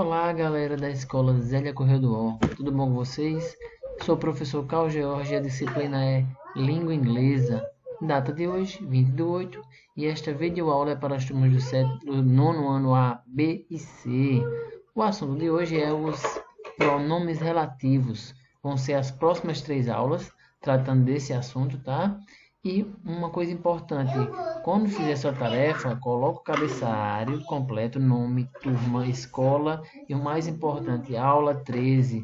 Olá, galera da escola Zélia Correia do Ó, tudo bom com vocês? Sou o professor Carl George e a disciplina é Língua Inglesa. Data de hoje, 20/8, e esta videoaula é para os turmas do nono ano A, B e C. O assunto de hoje é os pronomes relativos. Vão ser as próximas 3 aulas tratando desse assunto, tá? E uma coisa importante, quando fizer sua tarefa, coloque o cabeçalho completo, nome, turma, escola e o mais importante, aula 13,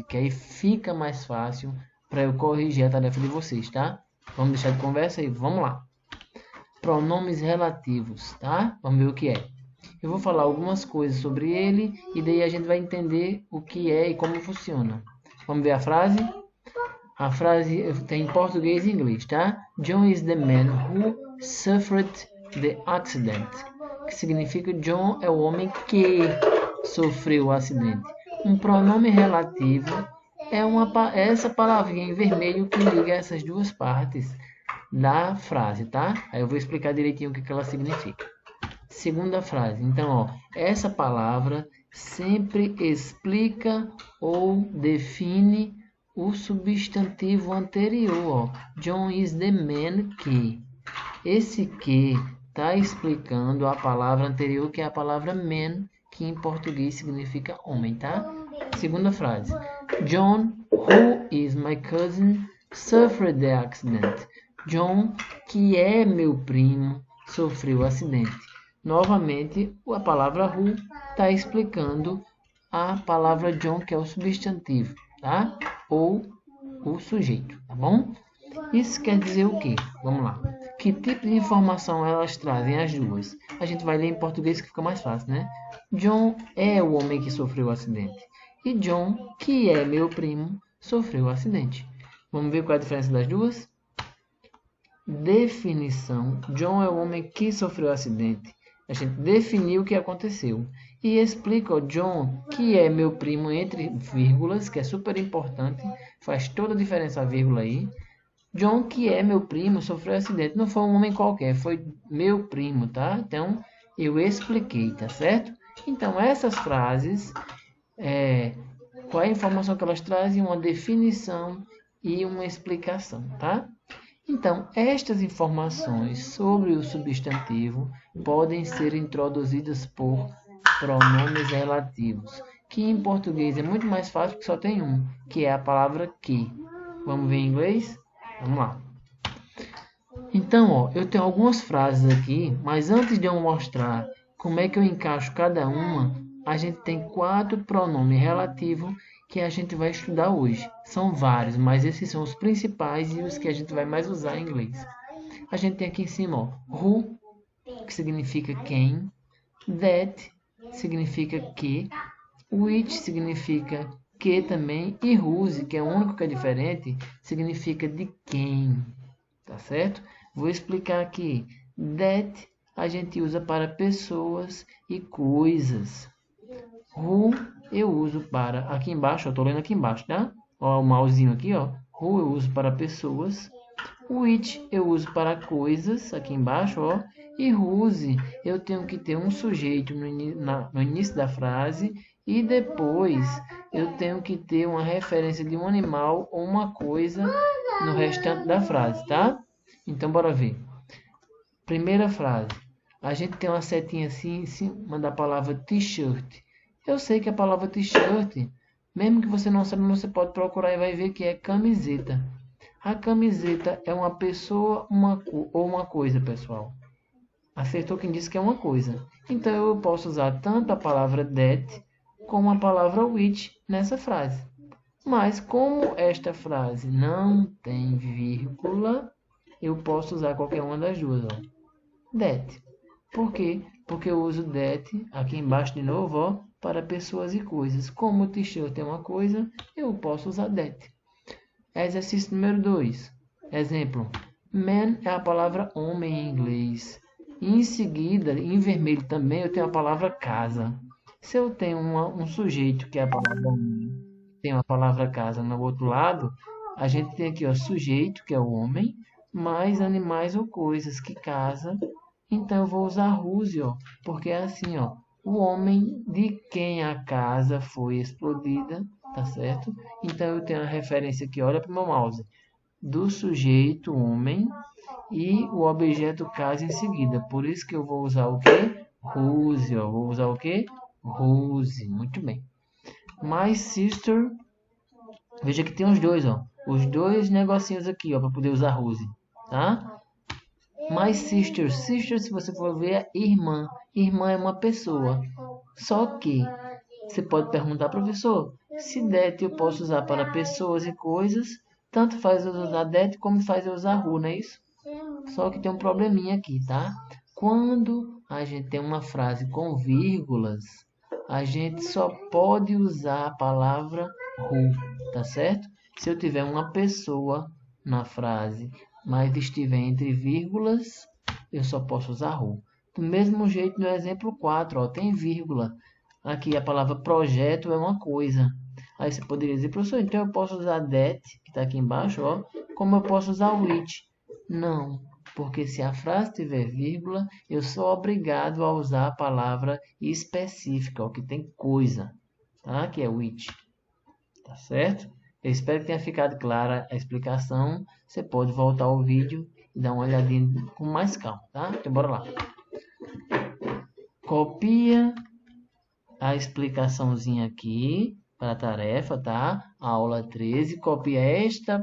que aí fica mais fácil para eu corrigir a tarefa de vocês, tá? Vamos deixar de conversa e vamos lá. Pronomes relativos, tá? Vamos ver o que é. Eu vou falar algumas coisas sobre ele e daí a gente vai entender o que é e como funciona. Vamos ver a frase? A frase tem em português e inglês, tá? John is the man who suffered the accident. Que significa John é o homem que sofreu o acidente. Um pronome relativo é essa palavrinha em vermelho que liga essas duas partes da frase, tá? Aí eu vou explicar direitinho o que ela significa. Segunda frase. Então, ó, essa palavra sempre explica ou define o substantivo anterior, ó. John is the man que. Esse que está explicando a palavra anterior, que é a palavra man, que em português significa homem, tá? Segunda frase. John, who is my cousin, suffered the accident. John, que é meu primo, sofreu o acidente. Novamente, a palavra who está explicando a palavra John, que é o substantivo, tá? Ou o sujeito, tá bom? Isso quer dizer o quê? Vamos lá. Que tipo de informação elas trazem, as duas? A gente vai ler em português que fica mais fácil, né? John é o homem que sofreu o acidente. E John, que é meu primo, sofreu o acidente. Vamos ver qual é a diferença das duas? Definição. John é o homem que sofreu o acidente. A gente definiu o que aconteceu. E explica o John, que é meu primo, entre vírgulas, que é super importante. Faz toda a diferença a vírgula aí. John, que é meu primo, sofreu um acidente. Não foi um homem qualquer, foi meu primo, tá? Então, eu expliquei, tá certo? Então, essas frases, qual é a informação que elas trazem? Uma definição e uma explicação, tá? Então, estas informações sobre o substantivo podem ser introduzidas por pronomes relativos, que em português é muito mais fácil porque só tem um, que é a palavra que. Vamos ver em inglês? Vamos lá. Então, ó, eu tenho algumas frases aqui, mas antes de eu mostrar como é que eu encaixo cada uma, a gente tem 4 pronomes relativos que a gente vai estudar hoje. São vários, mas esses são os principais e os que a gente vai mais usar em inglês. A gente tem aqui em cima, ó, who, que significa quem, that, significa que, which significa que também, e whose, que é o único que é diferente, significa de quem, tá certo? Vou explicar aqui. That a gente usa para pessoas e coisas. Who eu uso para, aqui embaixo, eu tô lendo aqui embaixo, tá? Ó, o mausinho aqui, ó. Who eu uso para pessoas. Which eu uso para coisas, aqui embaixo, ó. E whose eu tenho que ter um sujeito no início da frase e depois eu tenho que ter uma referência de um animal ou uma coisa no restante da frase, tá? Então, bora ver. Primeira frase. A gente tem uma setinha assim em cima da palavra t-shirt. Eu sei que a palavra t-shirt, mesmo que você não saiba, você pode procurar e vai ver que é camiseta. A camiseta é uma pessoa ou uma coisa, pessoal. Acertou quem disse que é uma coisa. Então, eu posso usar tanto a palavra that como a palavra which nessa frase. Mas, como esta frase não tem vírgula, eu posso usar qualquer uma das duas. Ó. That. Por quê? Porque eu uso that, aqui embaixo de novo, ó, para pessoas e coisas. Como o t-shirt é uma coisa, eu posso usar that. Exercício número 2. Exemplo. Man é a palavra homem em inglês. E em seguida, em vermelho também, eu tenho a palavra casa. Se eu tenho um sujeito que é a palavra homem, tem a palavra casa no outro lado, a gente tem aqui, ó, sujeito, que é o homem, mais animais ou coisas que casa. Então, eu vou usar whose, ó, porque é assim, ó. o homem de quem a casa foi explodida, tá certo? Então eu tenho a referência aqui, olha para o meu mouse, do sujeito homem e o objeto casa em seguida. Por isso que eu vou usar o quê? Whose, ó. Vou usar o quê? Whose. Muito bem. My sister. Veja que tem os dois, ó. Os dois negocinhos aqui, ó, para poder usar whose, tá? My sister. Sister, se você for ver, é irmã. Irmã é uma pessoa. Só que você pode perguntar, professor, se that eu posso usar para pessoas e coisas, tanto faz eu usar that como faz eu usar who, não é isso? Só que tem um probleminha aqui, tá? Quando a gente tem uma frase com vírgulas, a gente só pode usar a palavra who, tá certo? Se eu tiver uma pessoa na frase, mas estiver entre vírgulas, eu só posso usar who. Do mesmo jeito no exemplo 4, ó, tem vírgula. Aqui a palavra projeto é uma coisa. Aí você poderia dizer, professor, então eu posso usar that, que está aqui embaixo, ó, como eu posso usar which? Não, porque se a frase tiver vírgula, eu sou obrigado a usar a palavra específica, o que tem coisa, tá? Que é which, tá certo? Eu espero que tenha ficado clara a explicação. Você pode voltar ao vídeo e dar uma olhadinha com mais calma, tá? Então bora lá. Copia a explicaçãozinha aqui para a tarefa, tá? Aula 13, copia esta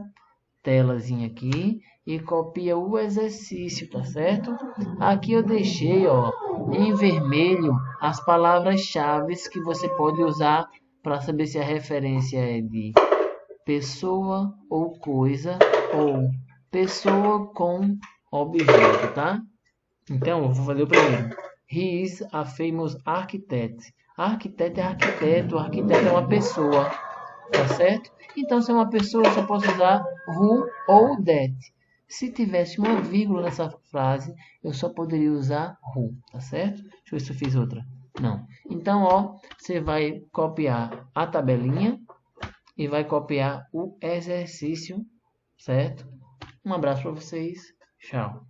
telazinha aqui e copia o exercício, tá certo? Aqui eu deixei, ó, em vermelho as palavras-chave que você pode usar para saber se a referência é de pessoa ou coisa ou pessoa com objeto, tá? Então, eu vou fazer o primeiro. He is a famous architect. Arquiteto é arquiteto, arquiteto é uma pessoa, tá certo? Então, se é uma pessoa, eu só posso usar who ou that. Se tivesse uma vírgula nessa frase, eu só poderia usar who, tá certo? Deixa eu ver se eu fiz outra. Não. Então, ó, você vai copiar a tabelinha e vai copiar o exercício, certo? Um abraço para vocês. Tchau.